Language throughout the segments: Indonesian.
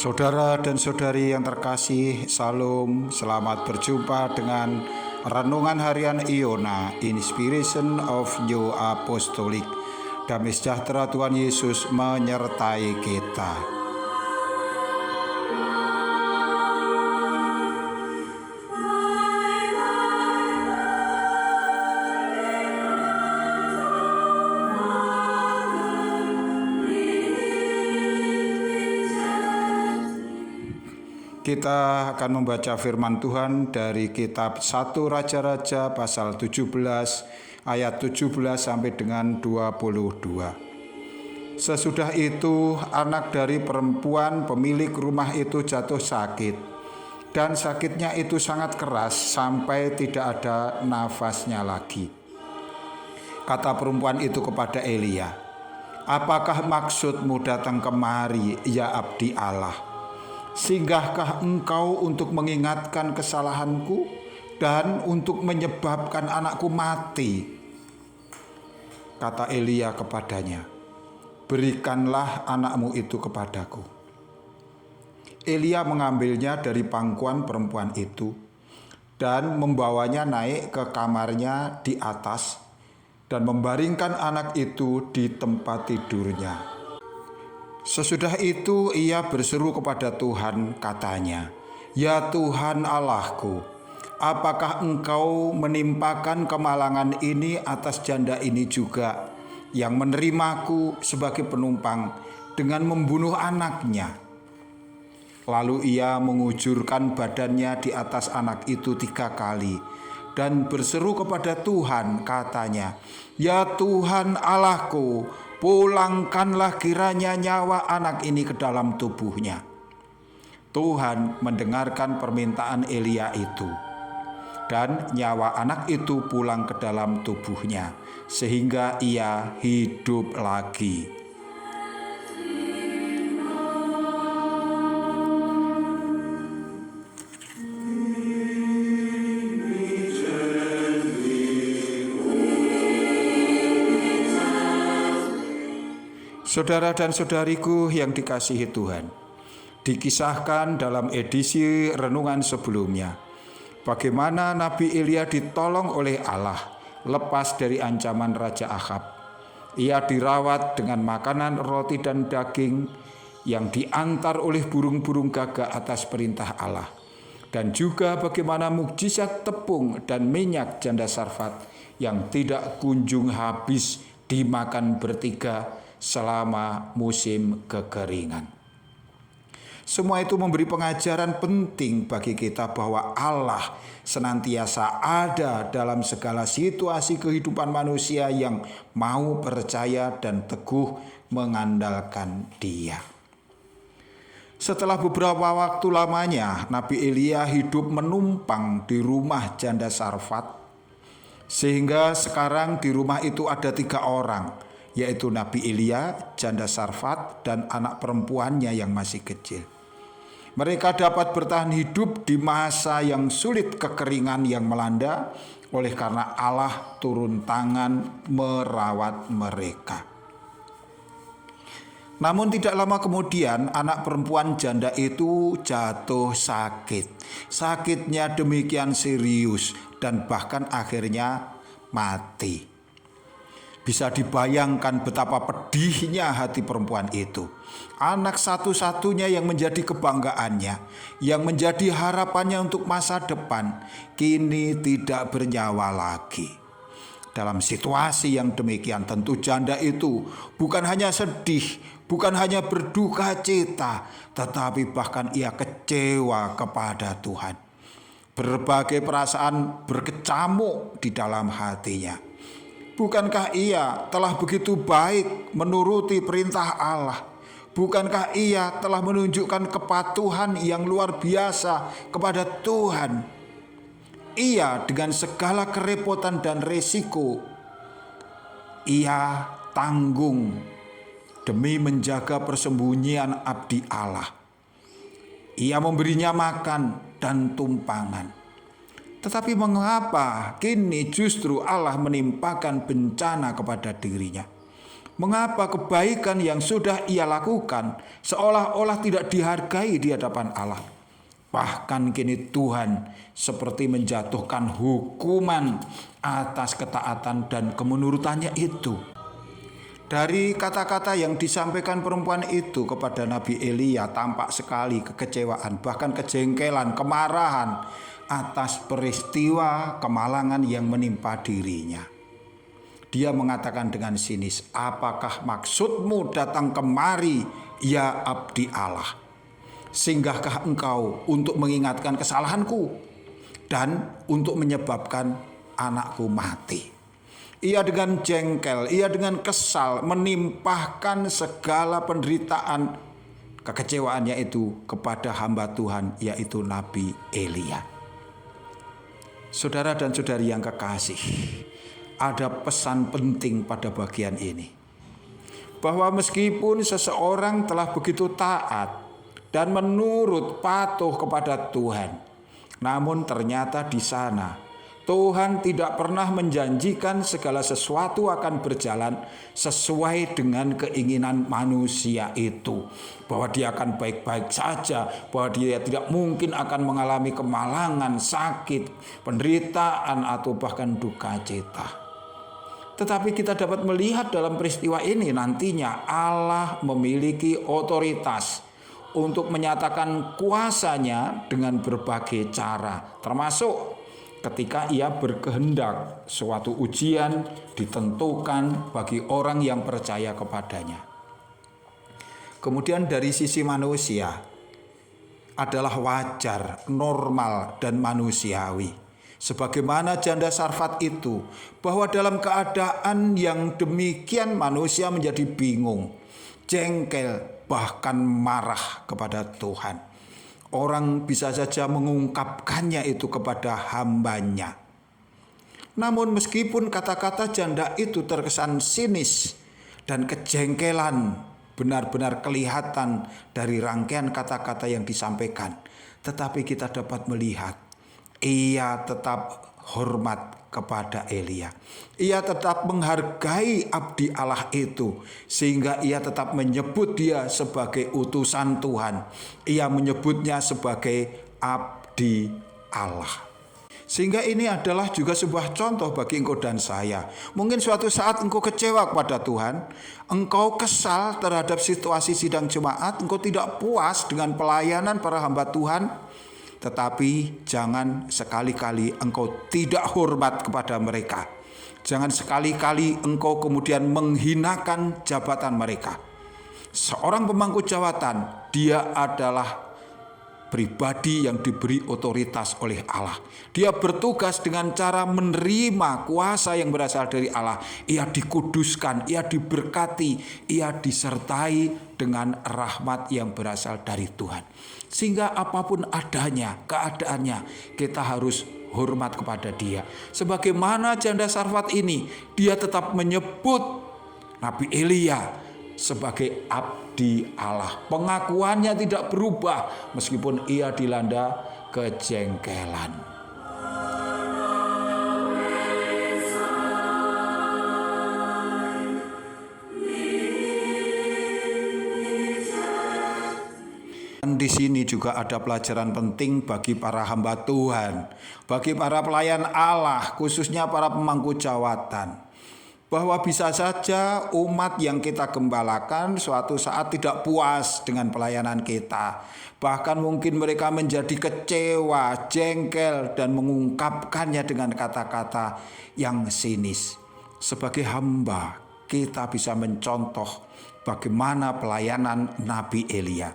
Saudara dan saudari yang terkasih, Salam, selamat berjumpa dengan Renungan Harian Iona, Inspiration of New Apostolic. Damai sejahtera Tuhan Yesus menyertai kita. Kita akan membaca firman Tuhan dari kitab 1 Raja-Raja pasal 17 ayat 17 sampai dengan 22. Sesudah itu anak dari perempuan pemilik rumah itu jatuh sakit, dan sakitnya itu sangat keras sampai tidak ada nafasnya lagi. Kata perempuan itu kepada Elia, "Apakah maksudmu datang kemari, ya abdi Allah? Singgahkah engkau untuk mengingatkan kesalahanku dan untuk menyebabkan anakku mati?" Kata Elia kepadanya, "Berikanlah anakmu itu kepadaku." Elia mengambilnya dari pangkuan perempuan itu dan membawanya naik ke kamarnya di atas dan membaringkan anak itu di tempat tidurnya. Sesudah itu ia berseru kepada Tuhan, katanya, "Ya Tuhan Allahku, apakah engkau menimpakan kemalangan ini atas janda ini juga, yang menerimaku sebagai penumpang dengan membunuh anaknya?" Lalu ia mengujurkan badannya di atas anak itu 3 kali dan berseru kepada Tuhan, katanya, "Ya Tuhan Allahku, pulangkanlah kiranya nyawa anak ini ke dalam tubuhnya." Tuhan mendengarkan permintaan Elia itu, dan nyawa anak itu pulang ke dalam tubuhnya, sehingga ia hidup lagi. Saudara dan saudariku yang dikasihi Tuhan, dikisahkan dalam edisi renungan sebelumnya bagaimana Nabi Elia ditolong oleh Allah lepas dari ancaman Raja Ahab. Ia dirawat dengan makanan roti dan daging yang diantar oleh burung-burung gagak atas perintah Allah, dan juga bagaimana mukjizat tepung dan minyak janda Sarfat yang tidak kunjung habis dimakan bertiga selama musim kekeringan. Semua itu memberi pengajaran penting bagi kita bahwa Allah senantiasa ada dalam segala situasi kehidupan manusia yang mau percaya dan teguh mengandalkan Dia. Setelah beberapa waktu lamanya, Nabi Elia hidup menumpang di rumah janda Sarfat, sehingga sekarang di rumah itu ada 3 orang, yaitu Nabi Elia, janda Sarfat, dan anak perempuannya yang masih kecil. Mereka dapat bertahan hidup di masa yang sulit kekeringan yang melanda oleh karena Allah turun tangan merawat mereka. Namun tidak lama kemudian anak perempuan janda itu jatuh sakit. Sakitnya demikian serius dan bahkan akhirnya mati. Bisa dibayangkan betapa pedihnya hati perempuan itu. Anak satu-satunya yang menjadi kebanggaannya, yang menjadi harapannya untuk masa depan, kini tidak bernyawa lagi. Dalam situasi yang demikian, tentu janda itu bukan hanya sedih, bukan hanya berduka cita, tetapi bahkan ia kecewa kepada Tuhan. Berbagai perasaan berkecamuk di dalam hatinya. Bukankah ia telah begitu baik menuruti perintah Allah? Bukankah ia telah menunjukkan kepatuhan yang luar biasa kepada Tuhan? Ia dengan segala kerepotan dan resiko ia tanggung demi menjaga persembunyian abdi Allah. Ia memberinya makan dan tumpangan. Tetapi mengapa kini justru Allah menimpakan bencana kepada dirinya? Mengapa kebaikan yang sudah ia lakukan seolah-olah tidak dihargai di hadapan Allah? Bahkan kini Tuhan seperti menjatuhkan hukuman atas ketaatan dan kemenurutannya itu. Dari kata-kata yang disampaikan perempuan itu kepada Nabi Elia tampak sekali kekecewaan, bahkan kejengkelan, kemarahan atas peristiwa kemalangan yang menimpa dirinya. Dia mengatakan dengan sinis, "Apakah maksudmu datang kemari, ya abdi Allah? Singgahkah engkau untuk mengingatkan kesalahanku dan untuk menyebabkan anakku mati?" Ia dengan jengkel, ia dengan kesal menimpahkan segala penderitaan kekecewaannya itu kepada hamba Tuhan, yaitu Nabi Elia. Saudara dan saudari yang kekasih, ada pesan penting pada bagian ini, bahwa meskipun seseorang telah begitu taat dan menurut patuh kepada Tuhan, namun ternyata di sana Tuhan tidak pernah menjanjikan segala sesuatu akan berjalan sesuai dengan keinginan manusia itu, bahwa dia akan baik-baik saja, bahwa dia tidak mungkin akan mengalami kemalangan, sakit, penderitaan, atau bahkan duka cita. Tetapi kita dapat melihat dalam peristiwa ini nantinya Allah memiliki otoritas untuk menyatakan kuasanya dengan berbagai cara, termasuk ketika ia berkehendak suatu ujian ditentukan bagi orang yang percaya kepadanya. Kemudian dari sisi manusia adalah wajar, normal, dan manusiawi. Sebagaimana janda Sarfat itu, bahwa dalam keadaan yang demikian manusia menjadi bingung, jengkel, bahkan marah kepada Tuhan. Orang bisa saja mengungkapkannya itu kepada hambanya. Namun meskipun kata-kata janda itu terkesan sinis dan kejengkelan benar-benar kelihatan dari rangkaian kata-kata yang disampaikan, tetapi kita dapat melihat ia tetap hormat kepada Elia. Ia tetap menghargai abdi Allah itu, sehingga ia tetap menyebut dia sebagai utusan Tuhan. Ia menyebutnya sebagai abdi Allah. Sehingga ini adalah juga sebuah contoh bagi engkau dan saya. Mungkin suatu saat engkau kecewa kepada Tuhan, engkau kesal terhadap situasi sidang jemaat, engkau tidak puas dengan pelayanan para hamba Tuhan. Tetapi jangan sekali-kali engkau tidak hormat kepada mereka. Jangan sekali-kali engkau kemudian menghinakan jabatan mereka. Seorang pemangku jabatan, dia adalah pribadi yang diberi otoritas oleh Allah. Dia bertugas dengan cara menerima kuasa yang berasal dari Allah. Ia dikuduskan, ia diberkati, ia disertai dengan rahmat yang berasal dari Tuhan. Sehingga apapun adanya, keadaannya, kita harus hormat kepada dia. Sebagaimana janda Sarfat ini, dia tetap menyebut Nabi Elia sebagai abdi Allah. Pengakuannya tidak berubah meskipun ia dilanda kejengkelan. Dan di sini juga ada pelajaran penting bagi para hamba Tuhan, bagi para pelayan Allah, khususnya para pemangku jawatan. Bahwa bisa saja umat yang kita gembalakan suatu saat tidak puas dengan pelayanan kita. Bahkan mungkin mereka menjadi kecewa, jengkel, dan mengungkapkannya dengan kata-kata yang sinis. Sebagai hamba, kita bisa mencontoh bagaimana pelayanan Nabi Elia.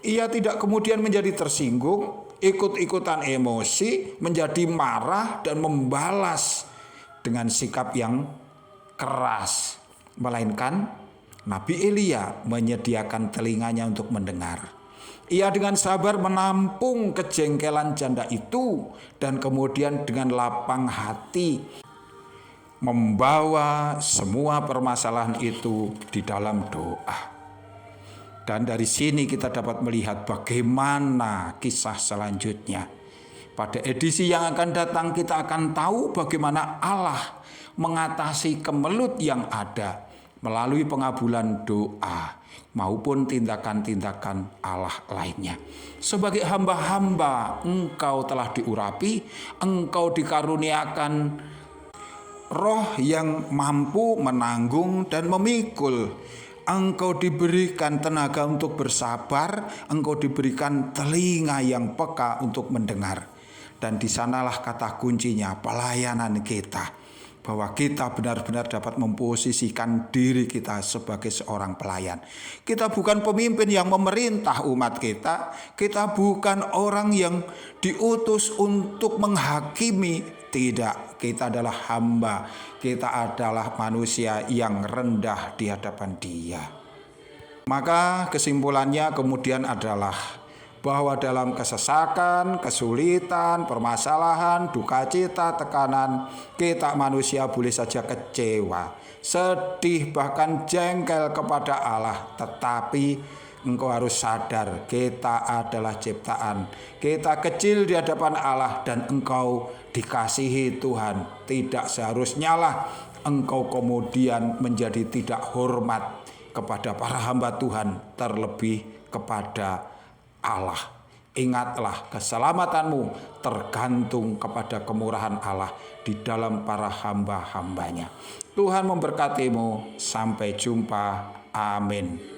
Ia tidak kemudian menjadi tersinggung, ikut-ikutan emosi, menjadi marah, dan membalas dengan sikap yang keras, melainkan Nabi Elia menyediakan telinganya untuk mendengar. Ia dengan sabar menampung kejengkelan janda itu dan kemudian dengan lapang hati membawa semua permasalahan itu di dalam doa. Dan dari sini kita dapat melihat bagaimana kisah selanjutnya. Pada edisi yang akan datang kita akan tahu bagaimana Allah mengatasi kemelut yang ada. melalui pengabulan doa maupun tindakan-tindakan Allah lainnya. Sebagai hamba-hamba, engkau telah diurapi, engkau dikaruniakan roh yang mampu menanggung dan memikul. Engkau diberikan tenaga untuk bersabar, engkau diberikan telinga yang peka untuk mendengar. Dan di sanalah kata kuncinya, pelayanan kita. Bahwa kita benar-benar dapat memposisikan diri kita sebagai seorang pelayan. Kita bukan pemimpin yang memerintah umat kita. Kita bukan orang yang diutus untuk menghakimi. Tidak, kita adalah hamba. Kita adalah manusia yang rendah di hadapan Dia. Maka kesimpulannya kemudian adalah bahwa dalam kesesakan, kesulitan, permasalahan, duka cita, tekanan, kita manusia boleh saja kecewa, sedih, bahkan jengkel kepada Allah. Tetapi engkau harus sadar, kita adalah ciptaan, kita kecil di hadapan Allah dan engkau dikasihi Tuhan. Tidak seharusnya lah engkau kemudian menjadi tidak hormat kepada para hamba Tuhan, terlebih kepada Allah. Ingatlah, keselamatanmu tergantung kepada kemurahan Allah di dalam para hamba-hambanya. Tuhan memberkatimu. Sampai jumpa. Amin.